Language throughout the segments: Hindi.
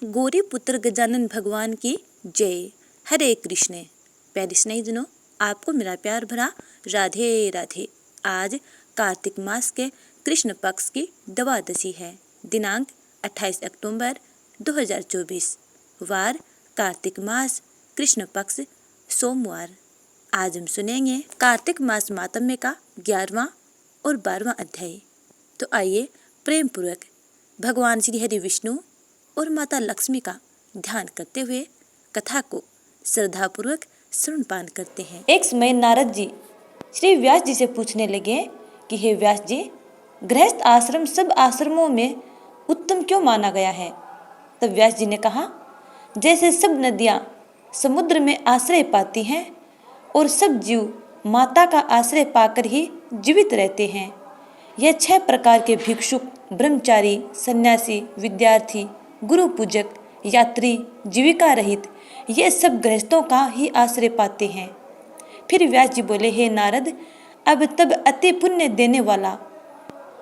गौरीपुत्र गजानन भगवान की जय। हरे कृष्ण। प्यारे स्नेहितजनों, आपको मेरा प्यार भरा राधे राधे। आज कार्तिक मास के कृष्ण पक्ष की द्वादशी है। दिनांक 28 अक्टूबर 2024। वार कार्तिक मास, कृष्ण पक्ष, सोमवार। आज हम सुनेंगे कार्तिक मास मातम्य का 11वां और 12वां अध्याय। तो आइए प्रेम पूर्वक भगवान श्री हरि विष्णु और माता लक्ष्मी का ध्यान करते हुए कथा को श्रद्धापूर्वक श्रवणपान करते हैं। एक समय नारद जी श्री व्यास जी से पूछने लगे कि हे व्यास जी, गृहस्थ आश्रम सब आश्रमों में उत्तम क्यों माना गया है? तब व्यास जी ने कहा, जैसे सब नदियाँ समुद्र में आश्रय पाती हैं और सब जीव माता का आश्रय पाकर ही जीवित रहते हैं, यह 6 प्रकार के भिक्षुक, ब्रह्मचारी, सन्यासी, विद्यार्थी, गुरु पूजक, यात्री, जीविका रहित, ये सब गृहस्थों का ही आश्रय पाते हैं। फिर व्यास जी बोले, हे नारद, अब तब अति पुण्य देने वाला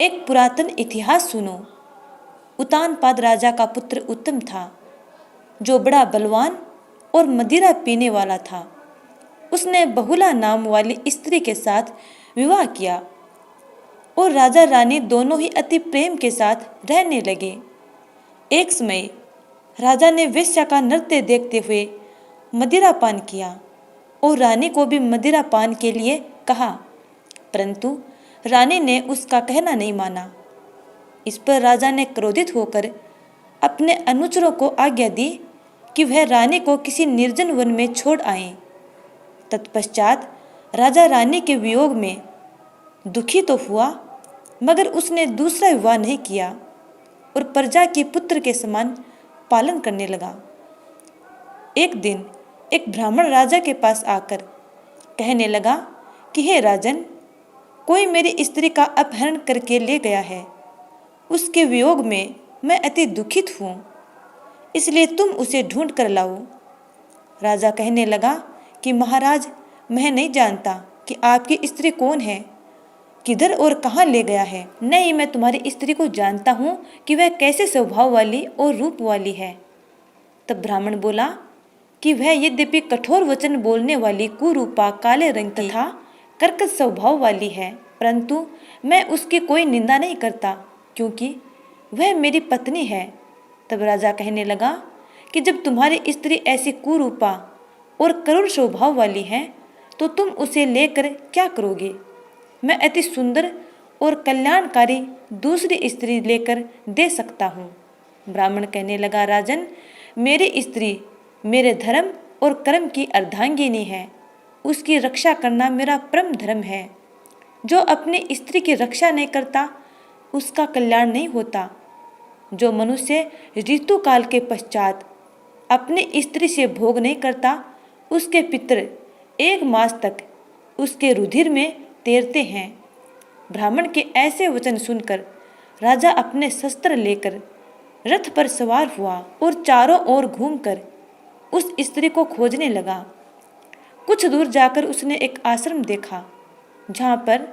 एक पुरातन इतिहास सुनो। उतानपाद राजा का पुत्र उत्तम था, जो बड़ा बलवान और मदिरा पीने वाला था। उसने बहुला नाम वाली स्त्री के साथ विवाह किया और राजा रानी दोनों ही अति प्रेम के साथ रहने लगे। एक समय राजा ने वेश्या का नृत्य देखते हुए मदिरा पान किया और रानी को भी मदिरा पान के लिए कहा, परंतु रानी ने उसका कहना नहीं माना। इस पर राजा ने क्रोधित होकर अपने अनुचरों को आज्ञा दी कि वह रानी को किसी निर्जन वन में छोड़ आए। तत्पश्चात राजा रानी के वियोग में दुखी तो हुआ, मगर उसने दूसरा विवाह नहीं किया और प्रजा के पुत्र के समान पालन करने लगा। एक दिन एक ब्राह्मण राजा के पास आकर कहने लगा कि हे राजन, कोई मेरी स्त्री का अपहरण करके ले गया है। उसके वियोग में मैं अति दुखित हूँ, इसलिए तुम उसे ढूंढ कर लाओ। राजा कहने लगा कि महाराज, मैं नहीं जानता कि आपकी स्त्री कौन है, किधर और कहाँ ले गया है। नहीं, मैं तुम्हारी स्त्री को जानता हूँ कि वह कैसे स्वभाव वाली और रूप वाली है। तब ब्राह्मण बोला कि वह यद्यपि कठोर वचन बोलने वाली, कुरूपा, काले रंग तथा कर्कश स्वभाव वाली है, परंतु मैं उसकी कोई निंदा नहीं करता, क्योंकि वह मेरी पत्नी है। तब राजा कहने लगा कि जब तुम्हारी स्त्री ऐसी कुरूपा और करुण स्वभाव वाली है, तो तुम उसे लेकर क्या करोगे? मैं अति सुंदर और कल्याणकारी दूसरी स्त्री लेकर दे सकता हूँ। ब्राह्मण कहने लगा, राजन, मेरी स्त्री मेरे धर्म और कर्म की अर्धांगिनी है। उसकी रक्षा करना मेरा परम धर्म है। जो अपनी स्त्री की रक्षा नहीं करता, उसका कल्याण नहीं होता। जो मनुष्य ऋतु काल के पश्चात अपनी स्त्री से भोग नहीं करता, उसके पितर 1 मास तक उसके रुधिर में तैरते हैं। ब्राह्मण के ऐसे वचन सुनकर राजा अपने शस्त्र लेकर रथ पर सवार हुआ और चारों ओर घूमकर उस स्त्री को खोजने लगा। कुछ दूर जाकर उसने एक आश्रम देखा, जहाँ पर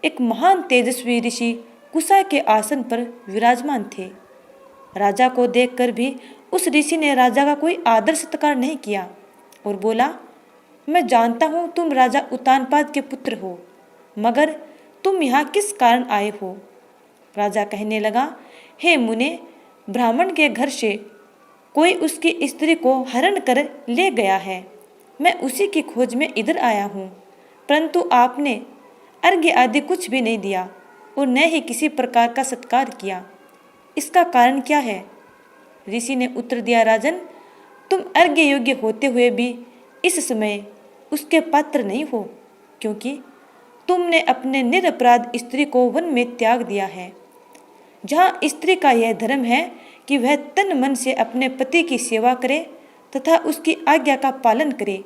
एक महान तेजस्वी ऋषि कुशा के आसन पर विराजमान थे। राजा को देखकर भी उस ऋषि ने राजा का कोई आदर सत्कार नहीं किया और बोला, मैं जानता हूँ तुम राजा उतानपाद के पुत्र हो, मगर तुम यहाँ किस कारण आए हो? राजा कहने लगा, हे मुने, ब्राह्मण के घर से कोई उसकी स्त्री को हरण कर ले गया है। मैं उसी की खोज में इधर आया हूँ, परंतु आपने अर्घ्य आदि कुछ भी नहीं दिया और न ही किसी प्रकार का सत्कार किया। इसका कारण क्या है? ऋषि ने उत्तर दिया, राजन, तुम अर्घ्य योग्य होते हुए भी इस समय उसके पात्र नहीं हो, क्योंकि तुमने अपने निरपराध स्त्री को वन में त्याग दिया है। जहाँ स्त्री का यह धर्म है कि वह तन मन से अपने पति की सेवा करे तथा उसकी आज्ञा का पालन करे,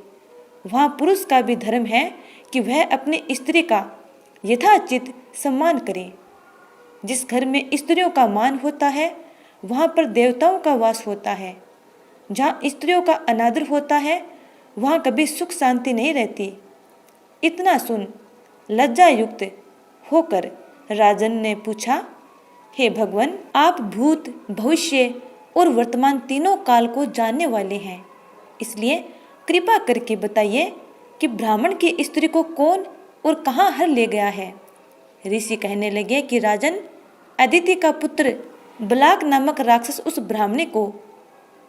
वहाँ पुरुष का भी धर्म है कि वह अपनी स्त्री का यथाचित सम्मान करे। जिस घर में स्त्रियों का मान होता है, वहाँ पर देवताओं का वास होता है। जहाँ स्त्रियों का अनादर होता है, वहाँ कभी सुख शांति नहीं रहती। इतना सुन लज्जा युक्त होकर राजन ने पूछा, हे भगवान, आप भूत, भविष्य और वर्तमान तीनों काल को जानने वाले हैं, इसलिए कृपा करके बताइए कि ब्राह्मण की स्त्री को कौन और कहाँ हर ले गया है। ऋषि कहने लगे कि राजन, अदिति का पुत्र बलाक नामक राक्षस उस ब्राह्मणी को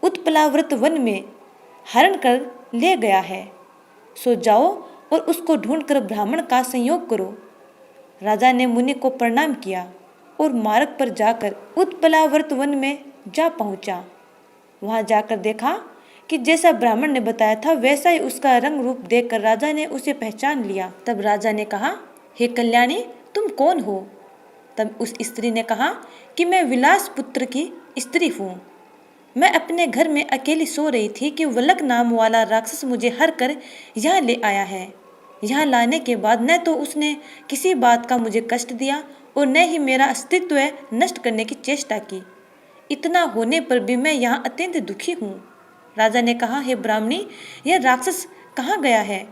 उत्पलाव्रत वन में हरण कर ले गया है। सो जाओ और उसको ढूंढकर ब्राह्मण का संयोग करो। राजा ने मुनि को प्रणाम किया और मार्ग पर जाकर उत्पलाव्रत वन में जा पहुंचा। वहां जाकर देखा कि जैसा ब्राह्मण ने बताया था वैसा ही उसका रंग रूप देखकर राजा ने उसे पहचान लिया। तब राजा ने कहा, हे कल्याणी, तुम कौन हो? तब उस स्त्री ने कहा कि मैं विलास पुत्र की स्त्री हूँ। मैं अपने घर में अकेली सो रही थी कि वलक नाम वाला राक्षस मुझे हर कर यहाँ ले आया है। यहाँ लाने के बाद न तो उसने किसी बात का मुझे कष्ट दिया और न ही मेरा अस्तित्व नष्ट करने की चेष्टा की। इतना होने पर भी मैं यहाँ अत्यंत दुखी हूँ। राजा ने कहा, हे ब्राह्मणी, यह राक्षस कहाँ गया है?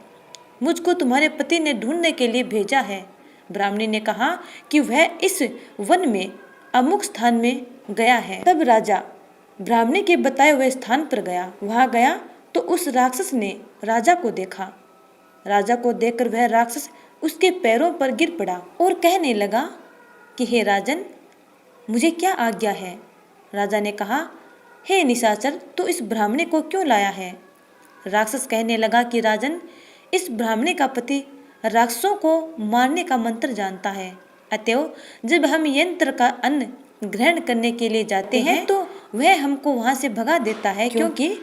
मुझको तुम्हारे पति ने ढूंढने के लिए भेजा है। ब्राह्मणी ने कहा कि वह इस वन में अमुक स्थान में गया है। तब राजा ब्राह्मणी के बताए हुए स्थान पर गया। वहां गया तो उस राक्षस ने राजा को देखा। राजा को देखकर वह राक्षस उसके पैरों पर गिर पड़ा और कहने लगा कि हे राजन, मुझे क्या आज्ञा है? राजा ने कहा, हे निशाचर, तू इस ब्राह्मणी को क्यों लाया है? राक्षस कहने लगा कि राजन, इस ब्राह्मणी का पति राक्षसों को मारने का मंत्र जानता है। अतएव जब हम यंत्र का अन्न ग्रहण करने के लिए जाते हैं तो वह हमको वहां से भगा देता है, क्योंकि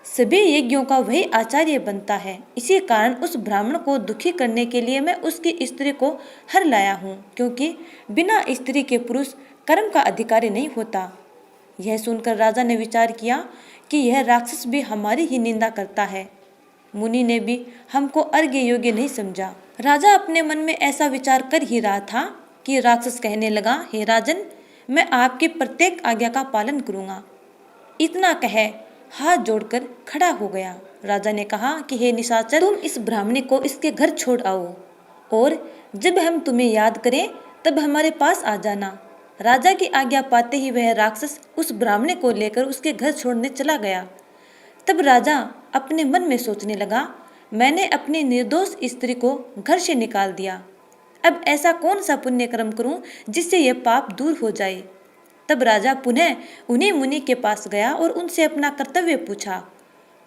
सभी यज्ञों का वही आचार्य बनता है। इसी कारण उस ब्राह्मण को दुखी करने के लिए मैं उसकी स्त्री को हर लाया हूँ, क्योंकि बिना स्त्री के पुरुष कर्म का अधिकारी नहीं होता। यह सुनकर राजा ने विचार किया कि यह राक्षस भी हमारी ही निंदा करता है। मुनि ने भी हमको अर्घ्य योग्य नहीं समझा। राजा अपने मन में ऐसा विचार कर ही रहा था कि राक्षस कहने लगा, हे राजन, मैं आपकी प्रत्येक आज्ञा का पालन करूंगा। इतना कहे हाथ जोड़कर खड़ा हो गया। राजा ने कहा कि हे निशाचर, तुम इस ब्राह्मणी को इसके घर छोड़ आओ और जब हम तुम्हें याद करें तब हमारे पास आ जाना। राजा की आज्ञा पाते ही वह राक्षस उस ब्राह्मणी को लेकर उसके घर छोड़ने चला गया। तब राजा अपने मन में सोचने लगा, मैंने अपनी निर्दोष स्त्री को घर से निकाल दिया। अब ऐसा कौन सा पुण्य कर्म करूं जिससे यह पाप दूर हो जाए। तब राजा पुनः उन्हीं मुनि के पास गया और उनसे अपना कर्तव्य पूछा।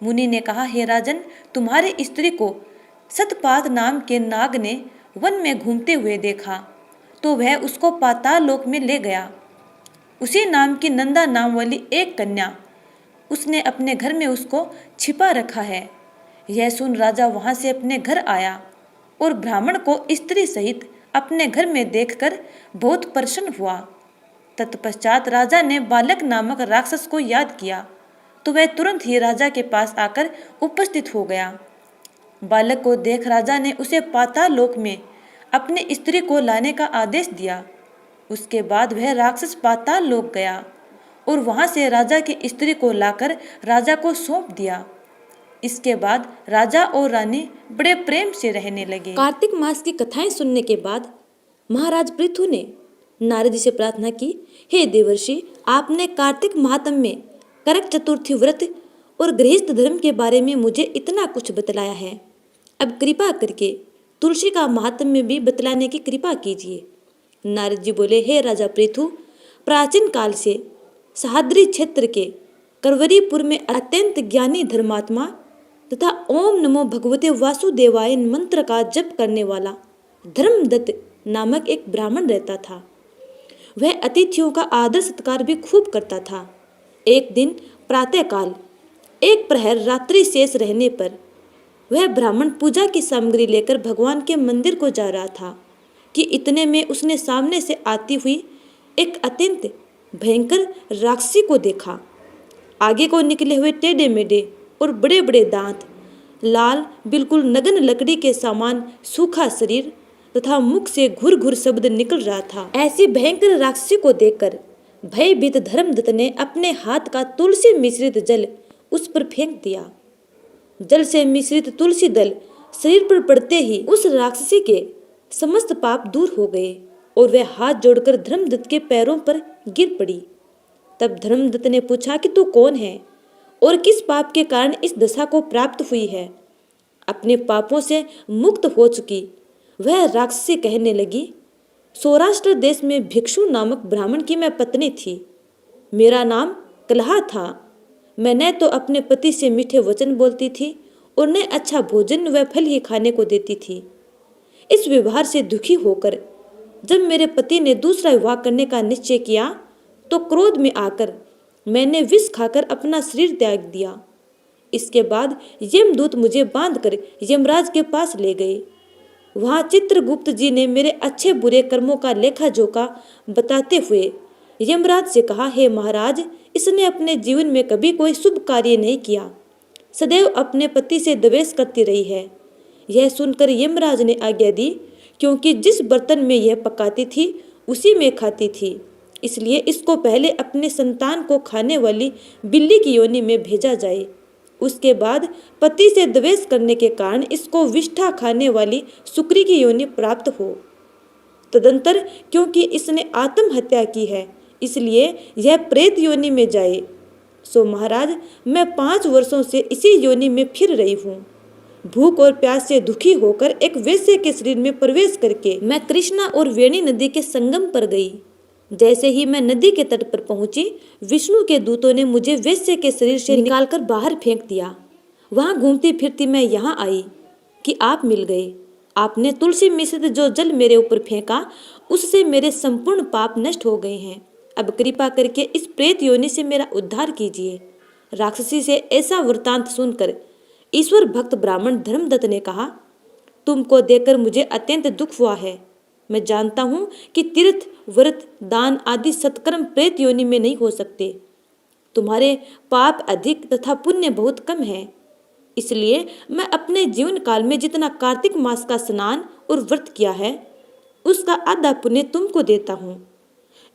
मुनि ने कहा, हे राजन, तुम्हारी स्त्री को सतपाद नाम के नाग ने वन में घूमते हुए देखा तो वह उसको पाताल लोक में ले गया। उसी नाम की नंदा नाम वाली एक कन्या उसने अपने घर में उसको छिपा रखा है। यह सुन राजा वहां से अपने घर आया और ब्राह्मण को स्त्री सहित अपने घर में देखकर बहुत प्रसन्न हुआ। तत्पश्चात राजा ने बालक नामक राक्षस को याद किया तो वह तुरंत ही राजा के पास आकर उपस्थित हो गया। बालक को देख राजा ने उसे पाताल लोक में अपनी स्त्री को लाने का आदेश दिया। उसके बाद वह राक्षस पाताल लोक गया और वहां से राजा की स्त्री को लाकर राजा को सौंप दिया। इसके बाद राजा और रानी बड़े प्रेम से रहने लगे। कार्तिक मास की कथाएं सुनने के बाद महाराज पृथु ने नारद जी से प्रार्थना की, हे देवर्षि, आपने कार्तिक महात्म्य में करक चतुर्थी व्रत और गृहस्थ धर्म के बारे में मुझे इतना कुछ बतलाया है। अब कृपा करके तुलसी का महात्म्य भी बतलाने की कृपा कीजिए। नारद जी बोले, हे राजा पृथु, प्राचीन काल से सहाद्री क्षेत्र के करवरीपुर में अत्यंत ज्ञानी धर्मात्मा तथा ओम नमो भगवते वासुदेवाय मंत्र का जप करने वाला धर्मदत्त नामक एक ब्राह्मण रहता था। वह अतिथियों का आदर सत्कार भी खूब करता था। एक दिन प्रातःकाल एक प्रहर रात्रि शेष रहने पर वह ब्राह्मण पूजा की सामग्री लेकर भगवान के मंदिर को जा रहा था कि इतने में उसने सामने से आती हुई एक अत्यंत भयंकर राक्षसी को देखा। आगे को निकले हुए टेढ़े मेढ़े और बड़े बड़े दांत, लाल बिल्कुल नग्न लकड़ी के समान सूखा शरीर तथा मुख से घुर घुर शब्द निकल रहा था। ऐसी भयंकर राक्षसी को देखकर भयभीत धर्मदत्त ने अपने हाथ का तुलसी मिश्रित जल उस पर फेंक दिया। जल से मिश्रित तुलसी दल शरीर पर पड़ते ही उस राक्षसी के समस्त पाप दूर हो गए और वह हाथ जोड़कर धर्मदत्त के पैरों पर गिर पड़ी। तब धर्मदत्त ने पूछा कि तू कौन है और किस पाप के कारण इस दशा को प्राप्त हुई है। अपने पापों से मुक्त हो चुकी वह राक्षसी कहने लगी, सौराष्ट्र देश में भिक्षु नामक ब्राह्मण की मैं पत्नी थी। मेरा नाम कलहा था। मैं न तो अपने पति से मीठे वचन बोलती थी और न अच्छा भोजन व फल ही खाने को देती थी। इस व्यवहार से दुखी होकर जब मेरे पति ने दूसरा विवाह करने का निश्चय किया तो क्रोध में आकर मैंने विष खाकर अपना शरीर त्याग दिया। इसके बाद यमदूत मुझे बांधकर यमराज के पास ले गए। वहां चित्रगुप्त जी ने मेरे अच्छे बुरे कर्मों का लेखा जोखा बताते हुए यमराज से कहा, हे महाराज, इसने अपने जीवन में कभी कोई शुभ कार्य नहीं किया, सदैव अपने पति से द्वेष करती रही है। यह सुनकर यमराज ने आज्ञा दी, क्योंकि जिस बर्तन में यह पकाती थी उसी में खाती थी, इसलिए इसको पहले अपने संतान को खाने वाली बिल्ली की योनि में भेजा जाए। उसके बाद पति से द्वेष करने के कारण इसको विष्ठा खाने वाली सुकरी की योनि प्राप्त हो। तदंतर क्योंकि इसने आत्महत्या की है, इसलिए यह प्रेत योनि में जाए। सो महाराज, मैं 5 वर्षों से इसी योनि में फिर रही हूँ। भूख और प्यास से दुखी होकर एक वेश्या के शरीर में प्रवेश करके मैं कृष्णा और वेणी नदी के संगम पर गई। जैसे ही मैं नदी के तट पर पहुंची, विष्णु के दूतों ने मुझे वेश्या के शरीर से निकालकर बाहर फेंक दिया। वहां घूमती फिरती मैं यहाँ आई कि आप मिल गए। आपने तुलसी मिश्रित जो जल मेरे ऊपर फेंका, उससे मेरे संपूर्ण पाप नष्ट हो गए हैं। अब कृपा करके इस प्रेत योनि से मेरा उद्धार कीजिए। राक्षसी से ऐसा वृतांत सुनकर ईश्वर भक्त ब्राह्मण धर्मदत्त ने कहा, तुमको देखकर मुझे अत्यंत दुख हुआ है। मैं जानता हूँ कि तीर्थ, व्रत, दान आदि सत्कर्म प्रेत योनि में नहीं हो सकते। तुम्हारे पाप अधिक तथा पुण्य बहुत कम है। इसलिए मैं अपने जीवन काल में जितना कार्तिक मास का स्नान और व्रत किया है, उसका आधा पुण्य तुमको देता हूँ।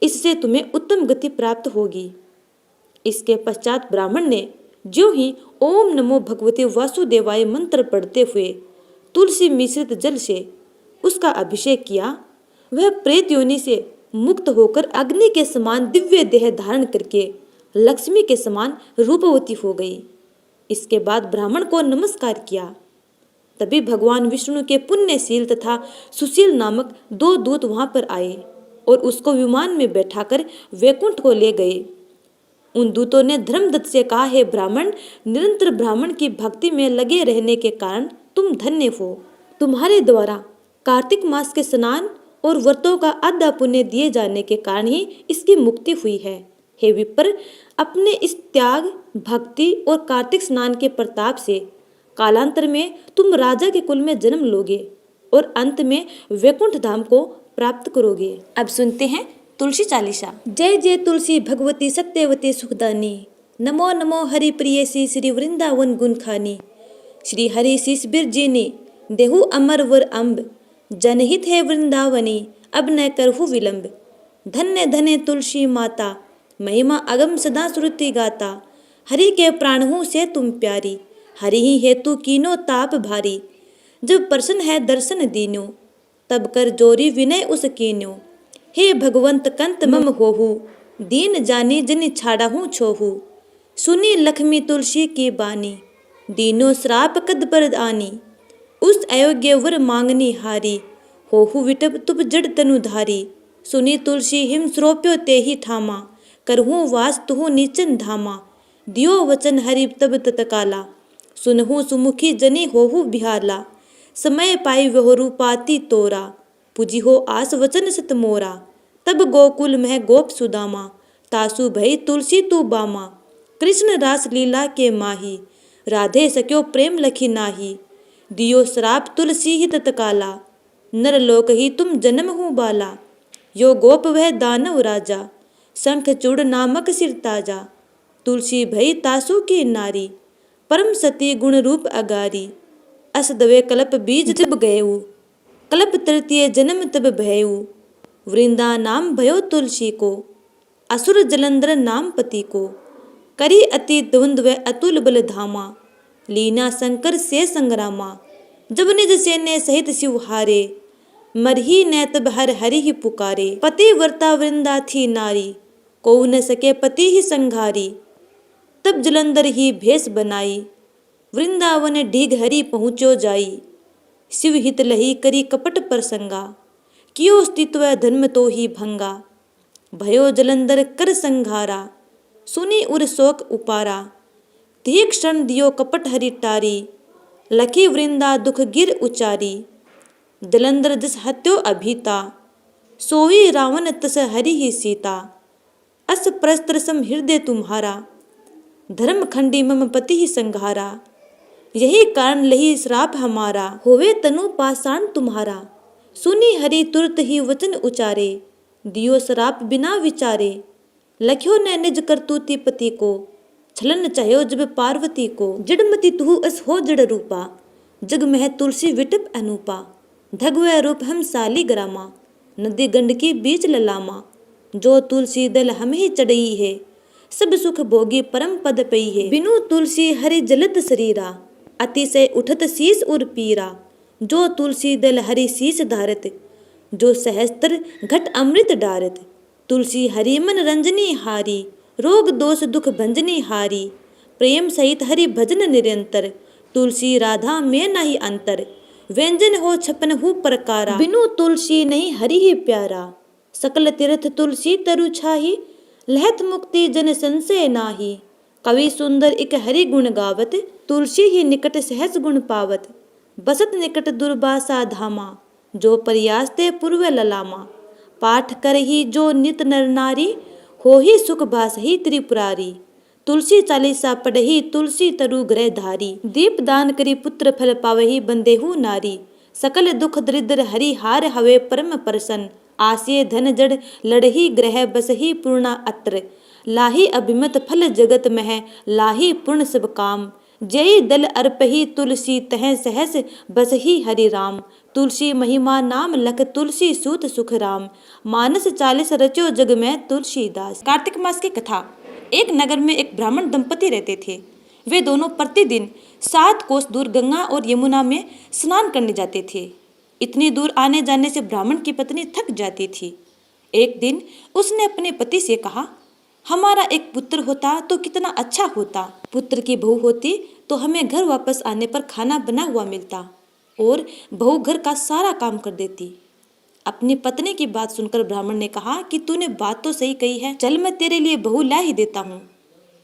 इससे तुम्हें उत्तम गति प्राप्त होगी। इसके पश्चात ब्राह्मण ने ज्यों ही ओम नमो भगवते वासुदेवाय मंत्र पढ़ते हुए तुलसी मिश्रित जल से उसका अभिषेक किया, वह प्रेत योनि से मुक्त होकर अग्नि के समान दिव्य देह धारण करके लक्ष्मी के समान रूपवती हो गई। इसके बाद ब्राह्मण को नमस्कार किया। तभी भगवान विष्णु के पुण्यशील तथा सुशील नामक 2 दूत वहां पर आए और उसको विमान में बैठाकर वैकुंठ को ले गए। उन दूतों ने धर्मदत्त से कहा, हे ब्राह्मण, निरंतर ब्राह्मण की भक्ति में लगे रहने के कारण तुम धन्य हो। तुम्हारे द्वारा कार्तिक मास के स्नान और व्रतों का आधा पुण्य दिए जाने के कारण ही इसकी मुक्ति हुई है। हे विप्र, अपने इस त्याग, भक्ति और कार्तिक स्नान के प्रताप से कालांतर में तुम राजा के कुल में जन्म लोगे और अंत में वैकुंठ धाम को प्राप्त करोगे। अब सुनते हैं तुलसी चालीसा। जय जय तुलसी भगवती सत्यवती सुखदानी, नमो नमो हरि प्रियसी श्री वृंदावन गुण खानी। श्री हरि शीस बिरजीनी देहु अमर वर अम्ब, जनहित है वृंदावनी अब न करहु विलंब। धन्य धन्य तुलसी माता, महिमा अगम सदा श्रुति गाता। हरि के प्राणहु से तुम प्यारी, हरि ही हेतु कीनो ताप भारी। जब प्रसन्न है दर्शन दीन्यो, तब कर जोरी विनय उस कीन्यो। हे भगवंत कंत मम होहु, दीन जानी जनि छाड़हु छोहु। सुनी लक्ष्मी तुलसी की बानी, दीनो श्राप कद पर आनी। उस अयोग्य वर मांगनी हारी, होहु विटप तुप जड़ तनु धारी। सुनी तुलसी हिम श्रोप्यो ते ही ठामा, करहूँ वास तुहु नीचन धामा। दियो वचन हरि तब तत्काला, सुनहु सुमुखी जनी होहु बिहाला। समय पाई वह रूपाती तोरा, पुजी हो आस वचन सत मोरा। तब गोकुल मह गोप सुदामा, तासु भई तुलसी तू बामा। कृष्ण रास लीला के माही, राधे सक्यो प्रेम लखी नाही। दियो श्राप तुलसी ही तत्काला, नर लोक ही तुम जन्म हूँ बाला। यो गोप वह दानव राजा, शंख चूड़ नामक सिर ताजा। तुलसी भई तासु की नारी, परम सती गुण रूप अगारी। अस दवे कल्प बीज जब गयऊ, कल्प तृतीय जन्म तब भयऊ। वृंदा नाम भयो तुलसी को, असुर जलंधर नाम पति को। करी अति द्वंद्व अतुल बल धामा, लीना शंकर से संग्रामा। जब निज सेने सहित शिव हारे, मरही न तब हर हरि ही पुकारे। पतिव्रता वृंदा थी नारी, को न सके पति ही संघारी। तब जलंधर ही भेष बनाई, वृंदावन ढीघ हरि पहुँचो जाई। शिव हित लही करी कपट प्रसंगा, कियो अस्तित्व धर्म तो ही भंगा। भयो जलंधर कर संघारा, सुनी उर शोक उपारा। धी क्षण दियो कपट हरि टारी, लखी वृंदा दुख गिर उचारी। जलंधर जस हत्यो अभीता, सोई रावण तस हरि ही सीता। अस प्रस्त्र सम हृदय तुम्हारा, धर्म खंडी मम पति ही संघारा। यही कारण लही श्राप हमारा, होवे तनु पाषाण तुम्हारा। सुनी हरि तुरत ही वचन उचारे, दियो श्राप बिना विचारे। लख्यो ने निज करतूती पति को, छलन चाह्यो जब पार्वती को। जड़मति तुहु अस हो जड़ रूपा, जग मह तुलसी विटप अनूपा। धगवे रूप हम साली ग्रामा, नदी गंडकी बीच ललामा। जो तुलसी दल हम ही चढ़ई है, सब सुख भोगी परम पद पई है। बिनु तुलसी हरि जलत शरीरा, अतिशय उठत शीस उर पीरा। जो तुलसी दल हरि शीस धारत, जो सहस्त्र घट अमृत डारत। तुलसी हरि मन रंजनी हारी, रोग दोष दुख भंजनी हारी। प्रेम सहित हरि भजन निरंतर, तुलसी राधा में नहीं अंतर। व्यंजन हो छपन हु प्रकारा, बिनु तुलसी नहीं हरि ही प्यारा। सकल तीर्थ तुलसी तरु छाही, लहत मुक्ति जन संशय नाही। कवि सुंदर एक हरि गुण गावत, तुलसी ही निकट सहज गुण पावत। बसत निकट दुर्वासा धामा, जो प्रयास ते पूर्व ललामा। पाठ कर ही जो नित नर नारी, हो ही सुख भास ही त्रिपुरारी। तुलसी चालीसा पढ़ही तुलसी तरु ग्रह धारी। दीप दान करी पुत्र फल पावही बंदेहु नारी। सकल दुख दरिद्र हरि हार हवे परम प्रसन्न। आसिय धन जड़ लड़ही ग्रह बसही पूर्णा अत्र। लाही अभिमत फल जगत मह, लाही पूर्ण सब काम। जय दल अर्पही तुलसी तह सहस बसही हरि राम। तुलसी महिमा नाम लख तुलसी सूत सुख राम। मानस 40 रचो जग में तुलसीदास। कार्तिक मास की कथा। एक नगर में एक ब्राह्मण दंपति रहते थे। वे दोनों प्रतिदिन 7 कोस दूर गंगा और यमुना में स्नान करने जाते थे। इतनी दूर आने जाने से ब्राह्मण की पत्नी थक जाती थी। एक दिन उसने अपने पति से कहा, हमारा एक पुत्र होता तो कितना अच्छा होता। पुत्र की बहू होती तो हमें घर वापस आने पर खाना बना हुआ मिलता और बहू घर का सारा काम कर देती। अपनी पत्नी की बात सुनकर ब्राह्मण ने कहा कि तूने बात तो सही कही है, चल मैं तेरे लिए बहू ला ही देता हूँ।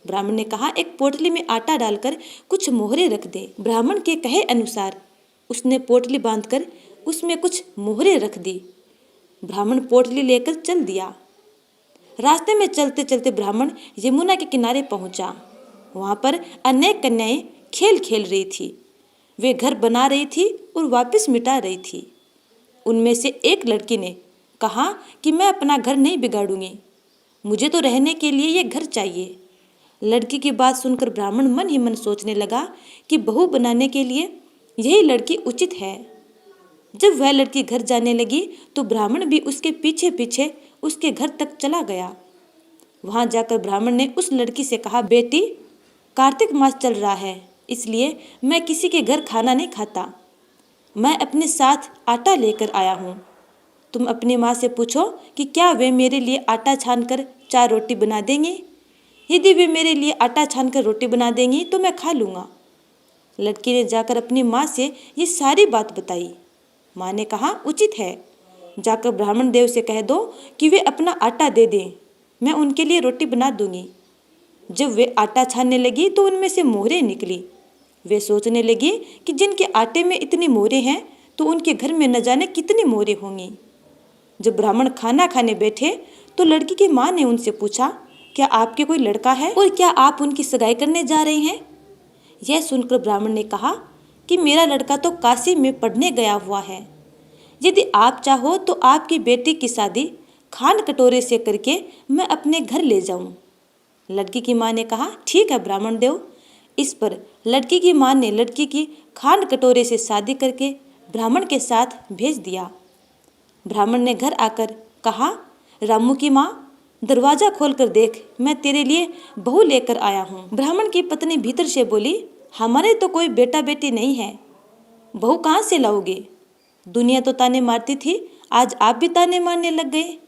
ब्राह्मण ने कहा, एक पोटली में आटा डालकर कुछ मोहरे रख दे। ब्राह्मण के कहे अनुसार उसने पोटली बांधकर उसमें कुछ मोहरे रख दी। ब्राह्मण पोटली लेकर चल दिया। रास्ते में चलते चलते ब्राह्मण यमुना के किनारे पहुंचा। वहां पर अनेक कन्याएं खेल खेल रही थी। वे घर बना रही थी और वापस मिटा रही थी। उनमें से एक लड़की ने कहा कि मैं अपना घर नहीं बिगाड़ूंगी, मुझे तो रहने के लिए ये घर चाहिए। लड़की की बात सुनकर ब्राह्मण मन ही मन सोचने लगा कि बहू बनाने के लिए यही लड़की उचित है। जब वह लड़की घर जाने लगी तो ब्राह्मण भी उसके पीछे पीछे उसके घर तक चला गया। वहां जाकर ब्राह्मण ने उस लड़की से कहा, बेटी, कार्तिक मास चल रहा है, इसलिए मैं किसी के घर खाना नहीं खाता। मैं अपने साथ आटा लेकर आया हूँ। तुम अपनी माँ से पूछो कि क्या वे मेरे लिए आटा छानकर 4 रोटी बना देंगी। यदि वे मेरे लिए आटा छानकर रोटी बना देंगी तो मैं खा लूँगा। लड़की ने जाकर अपनी माँ से ये सारी बात बताई। माँ ने कहा, उचित है, जाकर ब्राह्मण देव से कह दो कि वे अपना आटा दे दें, मैं उनके लिए रोटी बना दूंगी। जब वे आटा छानने लगी तो उनमें से मोहरें निकली। वे सोचने लगी कि जिनके आटे में इतनी मोहरें हैं तो उनके घर में न जाने कितनी मोहरें होंगी। जब ब्राह्मण खाना खाने बैठे तो लड़की की माँ ने उनसे पूछा, क्या आपके कोई लड़का है और क्या आप उनकी सगाई करने जा रहे हैं। यह सुनकर ब्राह्मण ने कहा कि मेरा लड़का तो काशी में पढ़ने गया हुआ है। यदि आप चाहो तो आपकी बेटी की शादी खान कटोरे से करके मैं अपने घर ले जाऊं। लड़की की माँ ने कहा, ठीक है ब्राह्मण देव। इस पर लड़की की माँ ने लड़की की खान कटोरे से शादी करके ब्राह्मण के साथ भेज दिया। ब्राह्मण ने घर आकर कहा, रामू की माँ, दरवाजा खोलकर देख, मैं तेरे लिए बहू लेकर आया हूँ। ब्राह्मण की पत्नी भीतर से बोली, हमारे तो कोई बेटा बेटी नहीं है, बहू कहाँ से लाओगे। दुनिया तो ताने मारती थी, आज आप भी ताने मारने लग गए।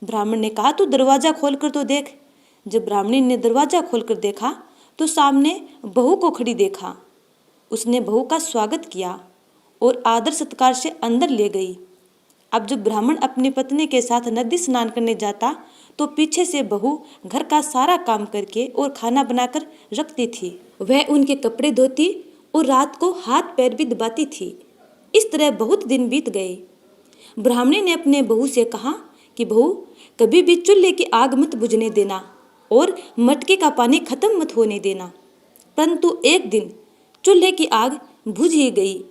ब्राह्मण ने कहा, तू दरवाजा खोलकर तो देख, जब ब्राह्मणी ने दरवाजा खोलकर देखा तो सामने बहू को खड़ी देखा। उसने बहू का स्वागत किया और आदर सत्कार से अंदर ले गई। अब जब ब्राह्मण अपनी पत्नी के साथ नदी स्नान करने जाता तो पीछे से बहू घर का सारा काम करके और खाना बनाकर रखती थी। वह उनके कपड़े धोती और रात को हाथ पैर भी दबाती थी। इस तरह बहुत दिन बीत गए। ब्राह्मणी ने अपने बहू से कहा कि बहू, कभी भी चूल्हे की आग मत बुझने देना और मटके का पानी खत्म मत होने देना। परंतु एक दिन चूल्हे की आग बुझ ही गई।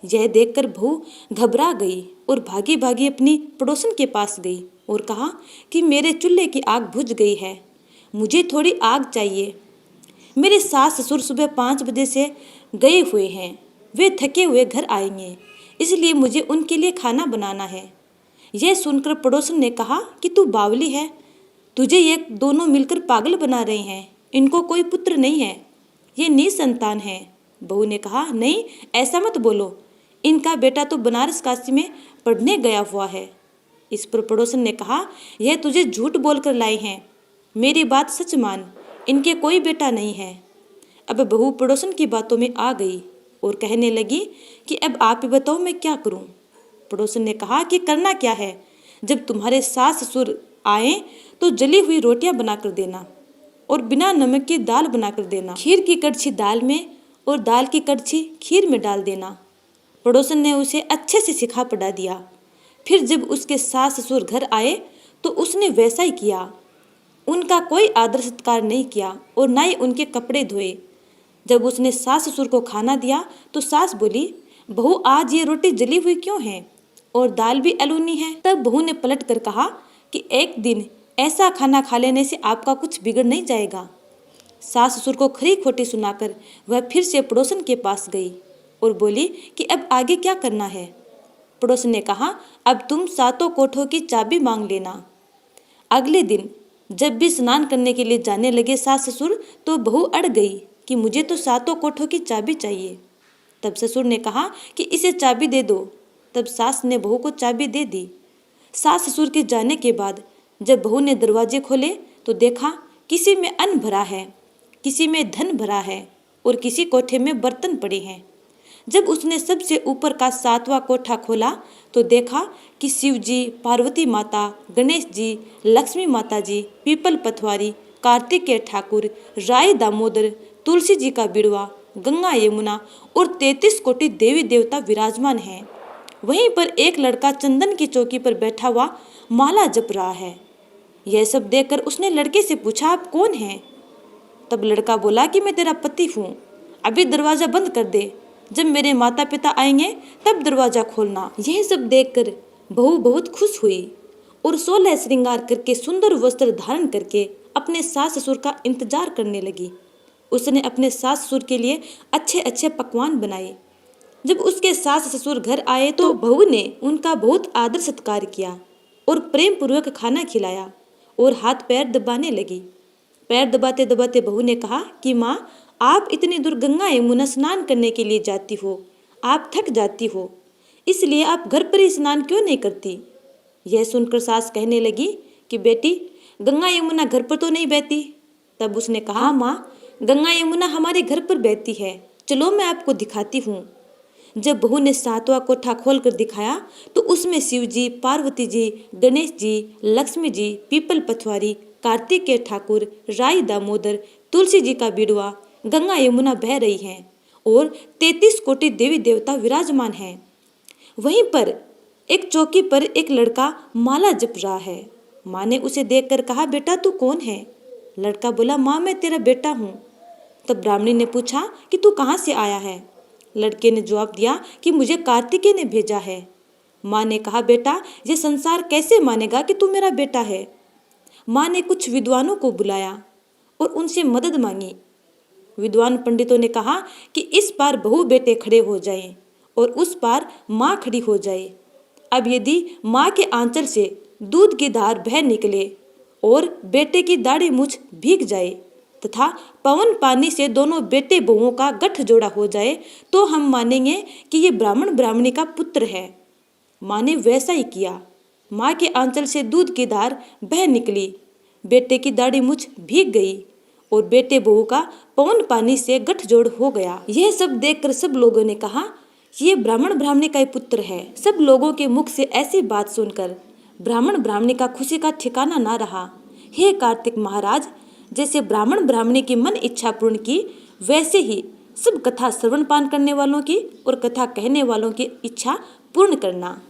यह देखकर बहू घबरा गई और भागी भागी अपनी पड़ोसन के पास गई और कहा कि मेरे चूल्हे की आग बुझ गई है, मुझे थोड़ी आग चाहिए। मेरे सास ससुर सुबह 5 बजे से गए हुए हैं, वे थके हुए घर आएंगे, इसलिए मुझे उनके लिए खाना बनाना है। यह सुनकर पड़ोसन ने कहा कि तू बावली है, तुझे ये दोनों मिलकर पागल बना रहे हैं। इनको कोई पुत्र नहीं है, ये निसंतान है। बहू ने कहा, नहीं, ऐसा मत बोलो, इनका बेटा तो बनारस काशी में पढ़ने गया हुआ है। इस पर पड़ोसन ने कहा, यह तुझे झूठ बोलकर लाए हैं, मेरी बात सच मान, इनके कोई बेटा नहीं है। अब बहू पड़ोसन की बातों में आ गई और कहने लगी कि अब आप ही बताओ मैं क्या करूं। पड़ोसन ने कहा कि करना क्या है, जब तुम्हारे सास ससुर आए तो जली हुई रोटियां बनाकर देना और बिना नमक की दाल बनाकर देना। खीर की कड़छी दाल में और दाल की कड़छी खीर में डाल देना। पड़ोसन ने उसे अच्छे से सिखा पढ़ा दिया। फिर जब उसके सास ससुर घर आए तो उसने वैसा ही किया। उनका कोई आदर सत्कार नहीं किया और ना ही उनके कपड़े धोए। जब उसने सास ससुर को खाना दिया तो सास बोली, बहू, आज ये रोटी जली हुई क्यों है और दाल भी अलूनी है। तब बहू ने पलट कर कहा कि एक दिन ऐसा खाना खा लेने से आपका कुछ बिगड़ नहीं जाएगा। सास ससुर को खरी खोटी सुनाकर वह फिर से पड़ोसन के पास गई और बोली कि अब आगे क्या करना है। पड़ोसन ने कहा, अब तुम 7 कोठों की चाबी मांग लेना। अगले दिन जब भी स्नान करने के लिए जाने लगे सास ससुर तो बहू अड़ गई कि मुझे तो 7 कोठों की चाबी चाहिए। तब ससुर ने कहा कि इसे चाबी दे दो। तब सास ने बहू को चाबी दे दी। सास ससुर के जाने के बाद जब बहू ने दरवाजे खोले तो देखा किसी में अन्न भरा है, किसी में धन भरा है और किसी कोठे में बर्तन पड़े हैं। जब उसने सबसे ऊपर का 7वां कोठा खोला तो देखा कि शिव जी, पार्वती माता, गणेश जी, लक्ष्मी माता जी, पीपल पथवारी, कार्तिकेय ठाकुर, राय दामोदर, तुलसी जी का बिड़वा, गंगा यमुना और 33 कोटि देवी देवता विराजमान हैं। वहीं पर एक लड़का चंदन की चौकी पर बैठा हुआ माला जप रहा है। यह सब देखकर उसने लड़के से पूछा, आप कौन हैं? तब लड़का बोला कि मैं तेरा पति हूँ, अभी दरवाजा बंद कर दे, जब मेरे माता पिता आएंगे तब दरवाजा खोलना। यह सब देखकर बहू बहुत खुश हुई और 16 श्रृंगार करके सुंदर वस्त्र धारण करके अपने सास ससुर का इंतजार करने लगी। उसने अपने सास ससुर के लिए अच्छे अच्छे पकवान बनाए। जब उसके सास ससुर घर आए तो बहू ने उनका बहुत आदर सत्कार किया और प्रेम पूर्वक खाना खिलाया और हाथ पैर दबाने लगी। पैर दबाते दबाते बहू ने कहा कि माँ, आप इतनी दूर गंगा यमुना स्नान करने के लिए जाती हो, आप थक जाती हो, इसलिए आप घर पर ही स्नान क्यों नहीं करती? यह सुनकर सास कहने लगी कि बेटी, गंगा यमुना घर पर तो नहीं बहती। तब उसने कहा, माँ, गंगा यमुना हमारे घर पर बहती है, चलो मैं आपको दिखाती हूँ। जब बहू ने 7वां कोठा खोल कर दिखाया तो उसमें शिव जी, पार्वती जी, गणेश जी, लक्ष्मी जी, पीपल पथवारी, कार्तिकेय ठाकुर, राय दामोदर, तुलसी जी का बिड़वा, गंगा यमुना बह रही हैं और 33 कोटि देवी देवता विराजमान हैं। वहीं पर एक चौकी पर एक लड़का माला जप रहा है। माँ ने उसे देखकर कहा, बेटा तू कौन है? लड़का बोला, माँ, मैं तेरा बेटा हूँ। तब ब्राह्मणी ने पूछा कि तू कहाँ से आया है? लड़के ने जवाब दिया कि मुझे कार्तिकेय ने भेजा है। माँ ने कहा, बेटा, ये संसार कैसे मानेगा कि तू मेरा बेटा है? माँ ने कुछ विद्वानों को बुलाया और उनसे मदद मांगी। विद्वान पंडितों ने कहा कि इस पार बहू बेटे खड़े हो जाएं और उस पार माँ खड़ी हो जाए। अब यदि माँ के आंचल से दूध की धार बह निकले और बेटे की दाढ़ी मूछ भीग जाए तथा पवन पानी से दोनों बेटे बहुओं का गठजोड़ा हो जाए तो हम मानेंगे कि ये ब्राह्मण ब्राह्मणी का पुत्र है। माँ ने वैसा ही किया। माँ के आंचल से दूध की धार बह निकली। बेटे की दाढ़ी मूछ भीग गई और बेटे बहू का पवन पानी से गठजोड़ हो गया। यह सब देखकर सब लोगों ने कहा, ये ब्राह्मण ब्राह्मणी का ही पुत्र है। सब लोगों के मुख से ऐसी बात सुनकर ब्राह्मण ब्राह्मणी का खुशी का ठिकाना ना रहा। हे कार्तिक महाराज, जैसे ब्राह्मण ब्राह्मणी की मन इच्छा पूर्ण की, वैसे ही सब कथा श्रवण पान करने वालों की और कथा कहने वालों की इच्छा पूर्ण करना।